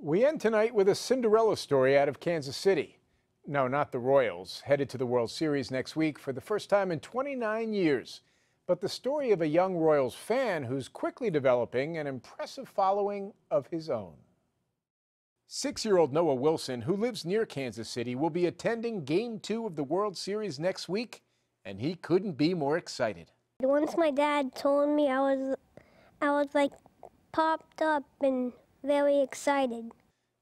We end tonight with a Cinderella story out of Kansas City. No, not the Royals, headed to the World Series next week for the first time in 29 years. But the story of a young Royals fan who's quickly developing an impressive following of his own. 6-year-old Noah Wilson, who lives near Kansas City, will be attending Game 2 of the World Series next week, and he couldn't be more excited. Once my dad told me, I was like popped up and very excited.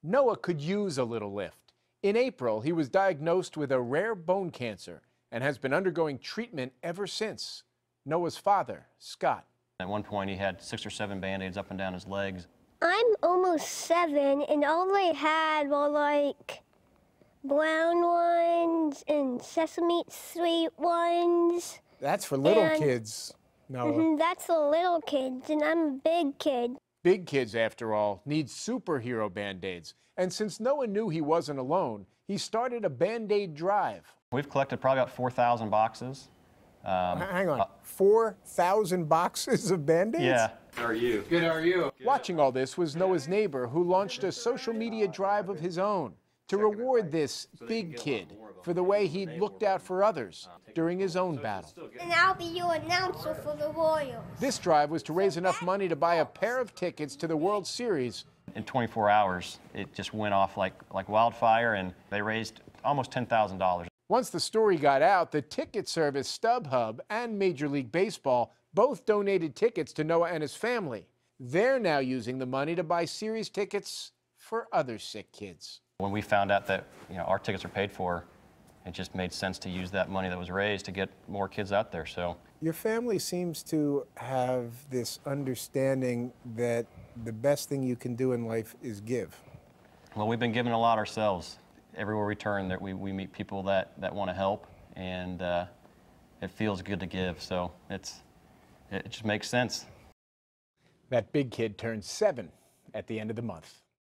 Noah could use a little lift. In April, he was diagnosed with a rare bone cancer and has been undergoing treatment ever since. Noah's father, Scott. At one point, he had 6 or 7 Band-Aids up and down his legs. I'm almost 7, and all I had were like brown ones and Sesame Street ones. That's for little kids, Noah. That's for little kids, and I'm a big kid. Big kids, after all, need superhero Band-Aids. And since Noah knew he wasn't alone, he started a Band-Aid drive. We've collected probably about 4,000 boxes. Hang on, 4,000 boxes of Band-Aids? Yeah. How are you? Good, how are you? Watching all this was Noah's neighbor, who launched a social media drive of his own to reward this big kid for the way he'd looked out for others during his own battle. And I'll be your announcer for the Royals. This drive was to raise enough money to buy a pair of tickets to the World Series. In 24 hours, it just went off like wildfire, and they raised almost $10,000. Once the story got out, the ticket service StubHub and Major League Baseball both donated tickets to Noah and his family. They're now using the money to buy series tickets for other sick kids. When we found out that our tickets are paid for, it just made sense to use that money that was raised to get more kids out there. So your family seems to have this understanding that the best thing you can do in life is give. Well, we've been giving a lot ourselves. Everywhere we turn, that we meet people that want to help, and it feels good to give. So it just makes sense. That big kid turns 7 at the end of the month.